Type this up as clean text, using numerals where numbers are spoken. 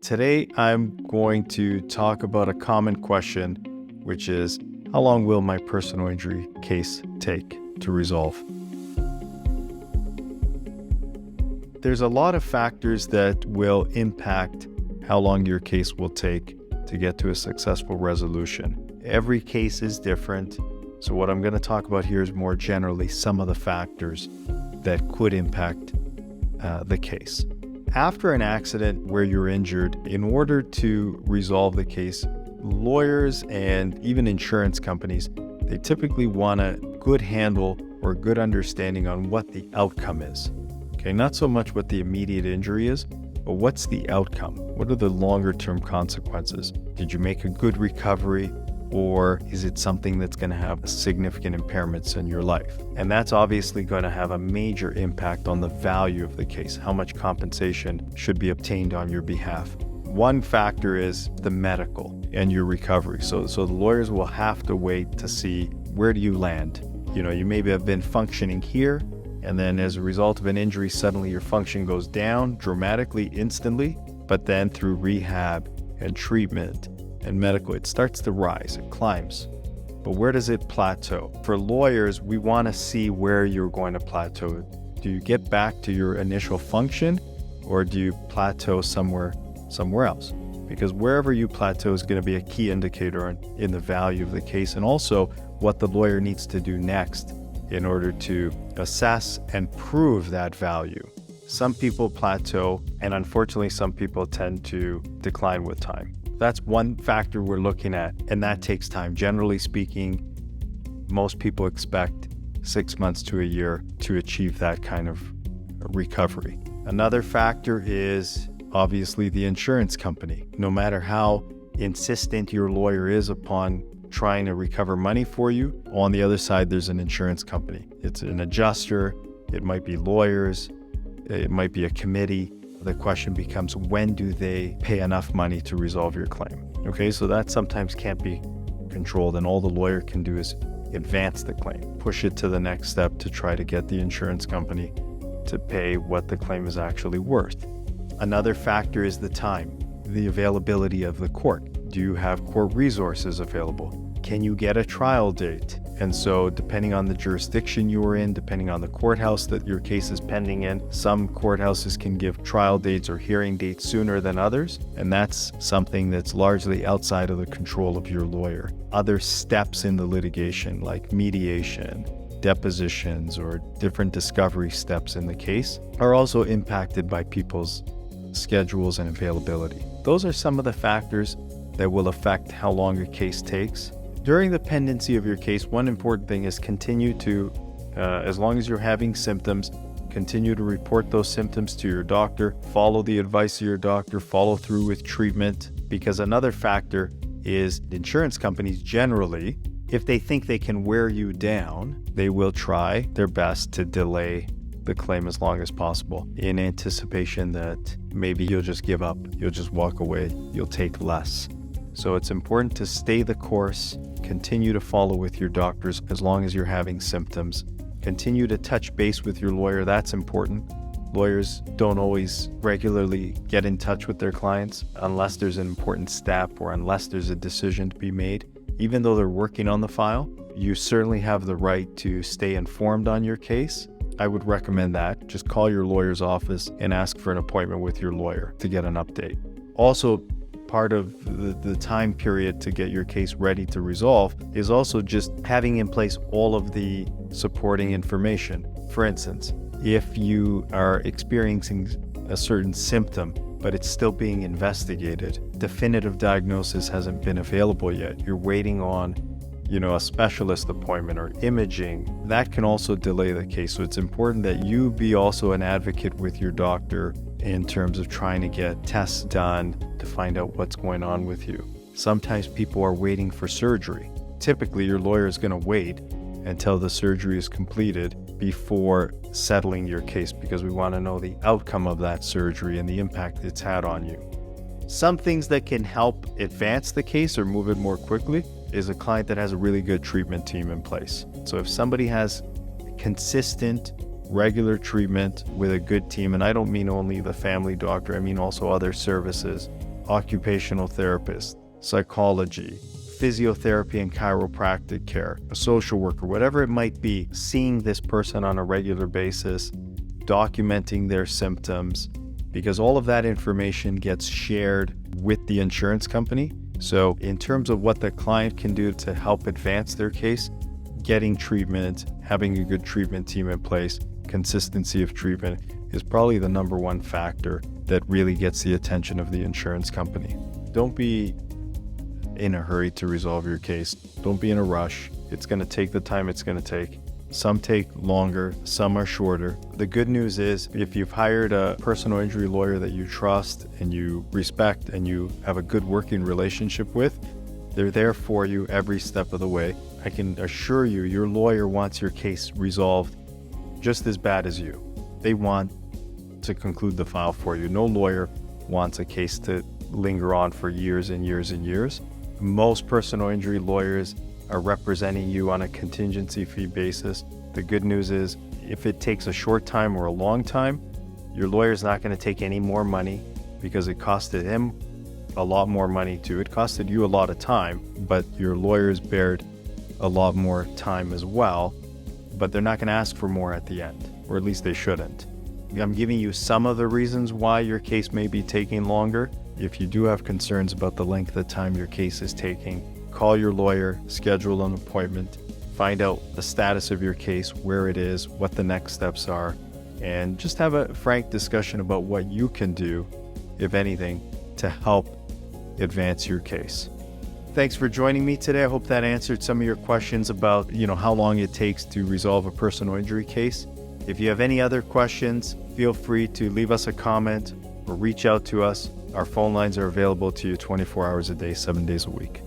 Today, I'm going to talk about a common question, which is, how long will my personal injury case take to resolve? There's a lot of factors that will impact how long your case will take to get to a successful resolution. Every case is different, so what I'm going to talk about here is more generally some of the factors that could impact the case. After an accident where you're injured, in order to resolve the case, lawyers and even insurance companies, they typically want a good handle or good understanding on what the outcome is. Okay, not so much what the immediate injury is, but what's the outcome? What are the longer term consequences? Did you make a good recovery, or is it something that's going to have significant impairments in your life? And that's obviously going to have a major impact on the value of the case, how much compensation should be obtained on your behalf. One factor is the medical and your recovery. So the lawyers will have to wait to see, where do you land? You maybe have been functioning here, and then as a result of an injury, suddenly your function goes down dramatically, instantly, but then through rehab and treatment and medical, it starts to rise, it climbs. But where does it plateau? For lawyers, we want to see where you're going to plateau. Do you get back to your initial function, or do you plateau somewhere else? Because wherever you plateau is going to be a key indicator in the value of the case, and also what the lawyer needs to do next in order to assess and prove that value. Some people plateau, and unfortunately some people tend to decline with time. That's one factor we're looking at, and that takes time. Generally speaking, most people expect 6 months to a year to achieve that kind of recovery. Another factor is obviously the insurance company. No matter how insistent your lawyer is upon trying to recover money for you, on the other side there's an insurance company. It's an adjuster, it might be lawyers, it might be a committee. The question becomes, when do they pay enough money to resolve your claim? Okay, so that sometimes can't be controlled, and all the lawyer can do is advance the claim, push it to the next step to try to get the insurance company to pay what the claim is actually worth. Another factor is the time, the availability of the court. Do you have court resources available? Can you get a trial date? And so depending on the jurisdiction you are in, depending on the courthouse that your case is pending in, some courthouses can give trial dates or hearing dates sooner than others, and that's something that's largely outside of the control of your lawyer. Other steps in the litigation, like mediation, depositions, or different discovery steps in the case, are also impacted by people's schedules and availability. Those are some of the factors that will affect how long a case takes. During the pendency of your case, one important thing is continue to, as long as you're having symptoms, continue to report those symptoms to your doctor, follow the advice of your doctor, follow through with treatment, because another factor is insurance companies generally, if they think they can wear you down, they will try their best to delay the claim as long as possible in anticipation that maybe you'll just give up, you'll just walk away, you'll take less. So it's important to stay the course, continue to follow with your doctors as long as you're having symptoms. Continue to touch base with your lawyer, that's important. Lawyers don't always regularly get in touch with their clients unless there's an important step or unless there's a decision to be made. Even though they're working on the file, you certainly have the right to stay informed on your case. I would recommend that. Just call your lawyer's office and ask for an appointment with your lawyer to get an update. Also, part of the time period to get your case ready to resolve is also just having in place all of the supporting information. For instance, if you are experiencing a certain symptom, but it's still being investigated, definitive diagnosis hasn't been available yet, you're waiting on a specialist appointment or imaging, that can also delay the case. So it's important that you be also an advocate with your doctor in terms of trying to get tests done to find out what's going on with you. Sometimes people are waiting for surgery. Typically, your lawyer is going to wait until the surgery is completed before settling your case, because we want to know the outcome of that surgery and the impact it's had on you. Some things that can help advance the case or move it more quickly is a client that has a really good treatment team in place. So if somebody has consistent, regular treatment with a good team, and I don't mean only the family doctor, I mean also other services, occupational therapist, psychology, physiotherapy and chiropractic care, a social worker, whatever it might be, seeing this person on a regular basis, documenting their symptoms, because all of that information gets shared with the insurance company. So in terms of what the client can do to help advance their case, getting treatment, having a good treatment team in place, consistency of treatment is probably the number one factor that really gets the attention of the insurance company. Don't be in a hurry to resolve your case. Don't be in a rush. It's going to take the time it's going to take. Some take longer, some are shorter. The good news is if you've hired a personal injury lawyer that you trust and you respect and you have a good working relationship with, they're there for you every step of the way. I can assure you, your lawyer wants your case resolved just as bad as you. They want to conclude the file for you. No lawyer wants a case to linger on for years and years and years. Most personal injury lawyers are representing you on a contingency fee basis. The good news is if it takes a short time or a long time, your lawyer's not going to take any more money because it costed him a lot more money too. It costed you a lot of time, but your lawyers bared a lot more time as well, but they're not going to ask for more at the end, or at least they shouldn't. I'm giving you some of the reasons why your case may be taking longer. If you do have concerns about the length of time your case is taking, call your lawyer, schedule an appointment, find out the status of your case, where it is, what the next steps are, and just have a frank discussion about what you can do, if anything, to help advance your case. Thanks for joining me today. I hope that answered some of your questions about, how long it takes to resolve a personal injury case. If you have any other questions, feel free to leave us a comment or reach out to us. Our phone lines are available to you 24 hours a day, 7 days a week.